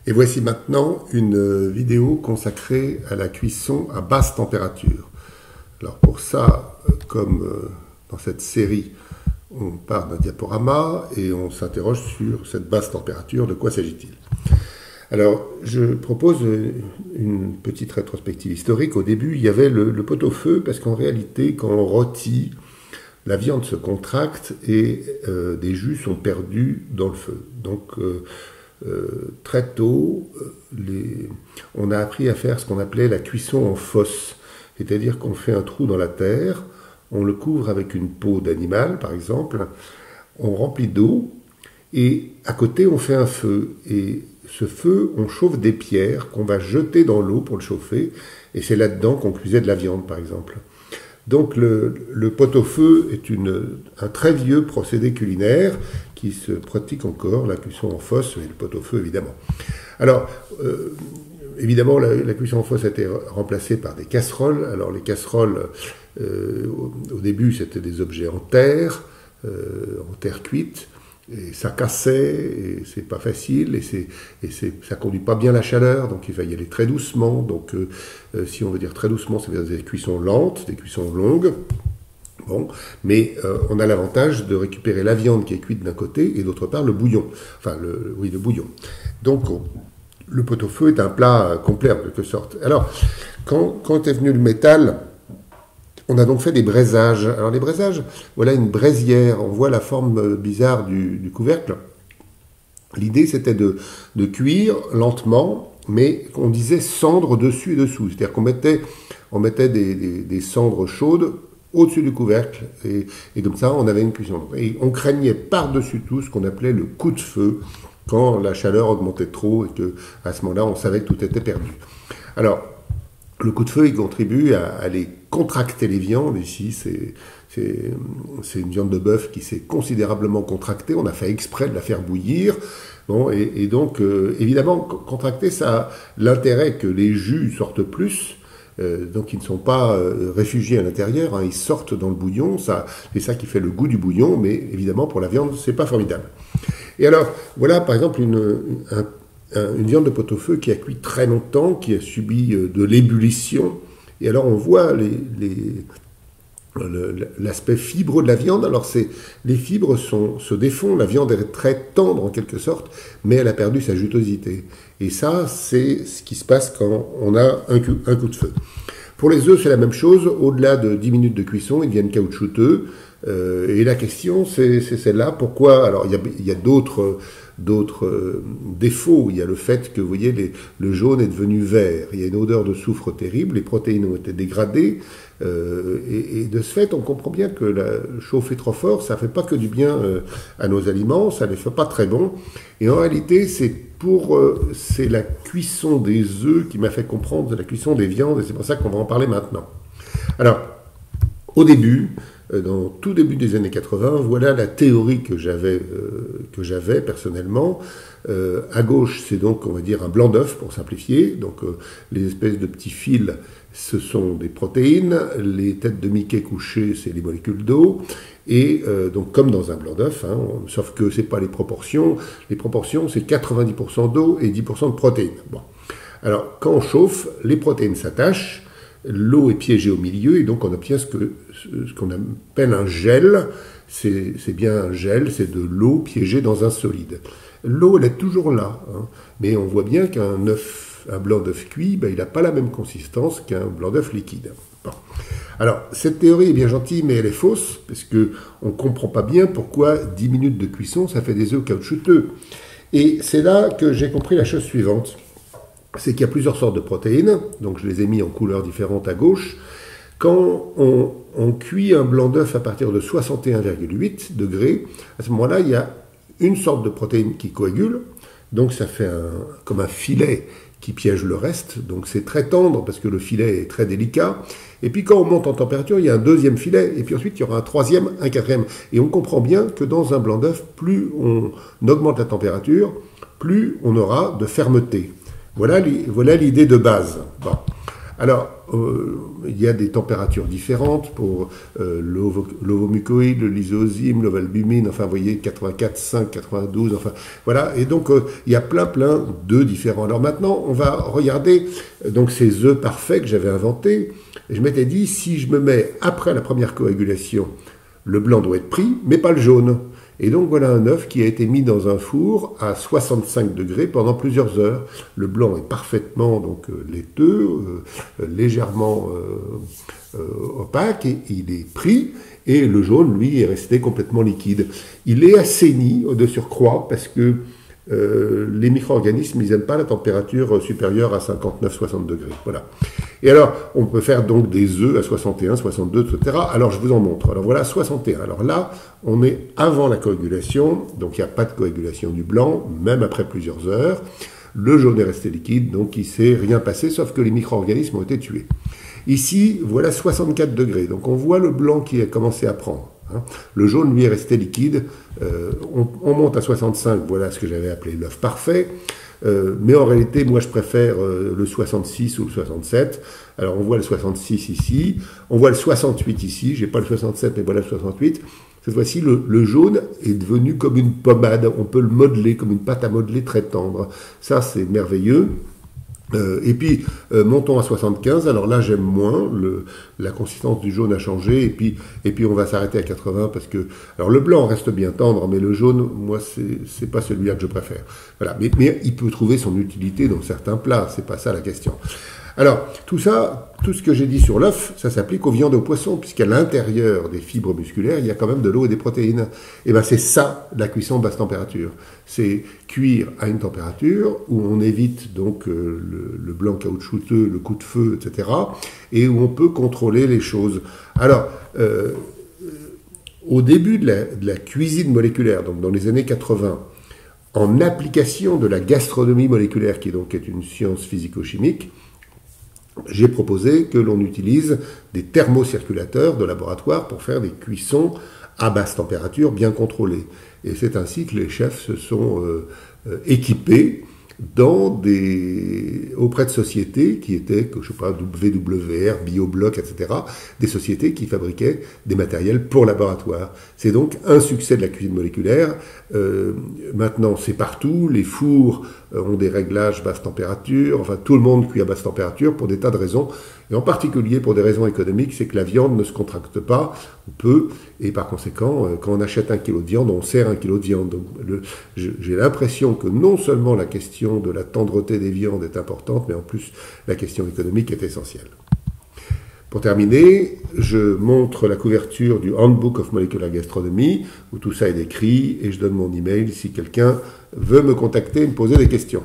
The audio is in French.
Et voici maintenant une vidéo consacrée à la cuisson à basse température. Alors pour ça, comme dans cette série, on part d'un diaporama et on s'interroge sur cette basse température, de quoi s'agit-il? Alors je propose une petite rétrospective historique. Au début, il y avait le pot-au-feu, parce qu'en réalité, quand on rôtit, la viande se contracte et des jus sont perdus dans le feu. Donc très tôt, on a appris à faire ce qu'on appelait la cuisson en fosse, c'est-à-dire qu'on fait un trou dans la terre, on le couvre avec une peau d'animal par exemple, on remplit d'eau et à côté on fait un feu, et ce feu on chauffe des pierres qu'on va jeter dans l'eau pour le chauffer, et c'est là-dedans qu'on cuisait de la viande par exemple. Donc le pot-au-feu est un très vieux procédé culinaire qui se pratique encore, la cuisson en fosse et le pot-au-feu évidemment. Alors évidemment la cuisson en fosse a été remplacée par des casseroles. Alors les casseroles au début c'était des objets en terre cuite, et ça cassait, et c'est pas facile, ça conduit pas bien la chaleur, donc il va y aller très doucement. Donc si on veut dire très doucement, ça veut dire des cuissons lentes, des cuissons longues. Bon, mais on a l'avantage de récupérer la viande qui est cuite d'un côté et d'autre part le bouillon. Enfin, le bouillon. Donc le pot-au-feu est un plat complet en quelque sorte. Alors, quand est venu le métal, on a donc fait des braisages. Alors les braisages, voilà une braisière, on voit la forme bizarre du couvercle. L'idée c'était de cuire lentement, mais on disait cendre dessus et dessous. C'est-à-dire qu'on mettait des cendres chaudes au-dessus du couvercle, et comme ça on avait une cuisson. Et on craignait par-dessus tout ce qu'on appelait le coup de feu, quand la chaleur augmentait trop et qu'à ce moment-là on savait que tout était perdu. Alors, le coup de feu, il contribue à aller contracter les viandes. Ici, c'est une viande de bœuf qui s'est considérablement contractée. On a fait exprès de la faire bouillir. Bon, et donc, évidemment, contracter, ça a l'intérêt que les jus sortent plus. Donc, ils ne sont pas réfugiés à l'intérieur. Ils sortent dans le bouillon. C'est ça qui fait le goût du bouillon. Mais évidemment, pour la viande, c'est pas formidable. Et alors, voilà, par exemple, une viande de pot-au-feu qui a cuit très longtemps, qui a subi de l'ébullition. Et alors on voit l'aspect fibreux de la viande. Alors les fibres se défont, la viande est très tendre en quelque sorte, mais elle a perdu sa jutosité. Et ça, c'est ce qui se passe quand on a un coup de feu. Pour les œufs, c'est la même chose. Au-delà de 10 minutes de cuisson, ils deviennent caoutchouteux. Et la question, c'est celle-là. Pourquoi? Alors, il y a d'autres défauts. Il y a le fait que, vous voyez, le jaune est devenu vert. Il y a une odeur de soufre terrible. Les protéines ont été dégradées. Et de ce fait, on comprend bien que chauffer trop fort, ça ne fait pas que du bien à nos aliments. Ça ne les fait pas très bons. Et en réalité, c'est la cuisson des œufs qui m'a fait comprendre la cuisson des viandes. Et c'est pour ça qu'on va en parler maintenant. Alors, au début, dans tout début des années 80, voilà la théorie que j'avais personnellement. À gauche, c'est donc, on va dire, un blanc d'œuf, pour simplifier. Donc, les espèces de petits fils, ce sont des protéines. Les têtes de Mickey couchées, c'est les molécules d'eau. Et donc, comme dans un blanc d'œuf, sauf que c'est pas les proportions. Les proportions, c'est 90% d'eau et 10% de protéines. Bon. Alors, quand on chauffe, les protéines s'attachent. L'eau est piégée au milieu, et donc on obtient ce qu'on appelle un gel. C'est bien un gel, c'est de l'eau piégée dans un solide. L'eau, elle est toujours là, mais on voit bien un blanc d'œuf cuit, il n'a pas la même consistance qu'un blanc d'œuf liquide. Bon. Alors, cette théorie est bien gentille, mais elle est fausse, parce qu'on ne comprend pas bien pourquoi 10 minutes de cuisson, ça fait des œufs caoutchouteux. Et c'est là que j'ai compris la chose suivante. C'est qu'il y a plusieurs sortes de protéines, donc je les ai mis en couleurs différentes à gauche. Quand on cuit un blanc d'œuf à partir de 61,8 degrés, à ce moment-là, il y a une sorte de protéine qui coagule, donc ça fait comme un filet qui piège le reste, donc c'est très tendre parce que le filet est très délicat. Et puis quand on monte en température, il y a un deuxième filet, et puis ensuite il y aura un troisième, un quatrième. Et on comprend bien que dans un blanc d'œuf, plus on augmente la température, plus on aura de fermeté. Voilà l'idée de base. Bon. Alors, il y a des températures différentes pour l'ovomucoïde, le lysozyme, l'ovalbumine, enfin, vous voyez, 84, 5, 92, enfin, voilà. Et donc, il y a plein d'œufs différents. Alors maintenant, on va regarder donc ces œufs parfaits que j'avais inventés. Et je m'étais dit, si je me mets après la première coagulation, le blanc doit être pris, mais pas le jaune. Et donc voilà un œuf qui a été mis dans un four à 65 degrés pendant plusieurs heures. Le blanc est parfaitement donc laiteux, légèrement opaque, et il est pris. Et le jaune, lui, est resté complètement liquide. Il est assaini de surcroît parce que les micro-organismes, ils n'aiment pas la température supérieure à 59-60 degrés. Voilà. Et alors, on peut faire donc des œufs à 61, 62, etc. Alors, je vous en montre. Alors, voilà, 61. Alors là, on est avant la coagulation, donc il n'y a pas de coagulation du blanc, même après plusieurs heures. Le jaune est resté liquide, donc il ne s'est rien passé, sauf que les micro-organismes ont été tués. Ici, voilà 64 degrés. Donc, on voit le blanc qui a commencé à prendre. Le jaune, lui, est resté liquide. On monte à 65, voilà ce que j'avais appelé l'œuf parfait. Mais en réalité, moi, je préfère le 66 ou le 67. Alors, on voit le 66 ici. On voit le 68 ici. J'ai pas le 67, mais voilà le 68. Cette fois-ci, le jaune est devenu comme une pommade. On peut le modeler comme une pâte à modeler très tendre. Ça, c'est merveilleux. Et puis, montons à 75. Alors là, j'aime moins. La consistance du jaune a changé. Et puis on va s'arrêter à 80 parce que... Alors, le blanc reste bien tendre, mais le jaune, moi, c'est pas celui-là que je préfère. Voilà. Mais il peut trouver son utilité dans certains plats. C'est pas ça la question. Alors, tout ça, tout ce que j'ai dit sur l'œuf, ça s'applique aux viandes et aux poissons, puisqu'à l'intérieur des fibres musculaires, il y a quand même de l'eau et des protéines. Et bien, c'est ça, la cuisson basse température. C'est cuire à une température où on évite donc le blanc caoutchouteux, le coup de feu, etc., et où on peut contrôler les choses. Alors, au début de la cuisine moléculaire, donc dans les années 80, en application de la gastronomie moléculaire, qui donc est une science physico-chimique, j'ai proposé que l'on utilise des thermocirculateurs de laboratoire pour faire des cuissons à basse température bien contrôlées. Et c'est ainsi que les chefs se sont équipés auprès de sociétés qui étaient, je sais pas, WWR, BioBlock, etc., des sociétés qui fabriquaient des matériels pour laboratoire. C'est donc un succès de la cuisine moléculaire. Maintenant, c'est partout. Les fours ont des réglages basse température. Enfin, tout le monde cuit à basse température pour des tas de raisons. Et en particulier pour des raisons économiques, c'est que la viande ne se contracte pas, ou peu, et par conséquent, quand on achète 1 kilo de viande, on sert 1 kilo de viande. Donc, j'ai l'impression que non seulement la question de la tendreté des viandes est importante, mais en plus, la question économique est essentielle. Pour terminer, je montre la couverture du Handbook of Molecular Gastronomy, où tout ça est décrit, et je donne mon email si quelqu'un veut me contacter et me poser des questions.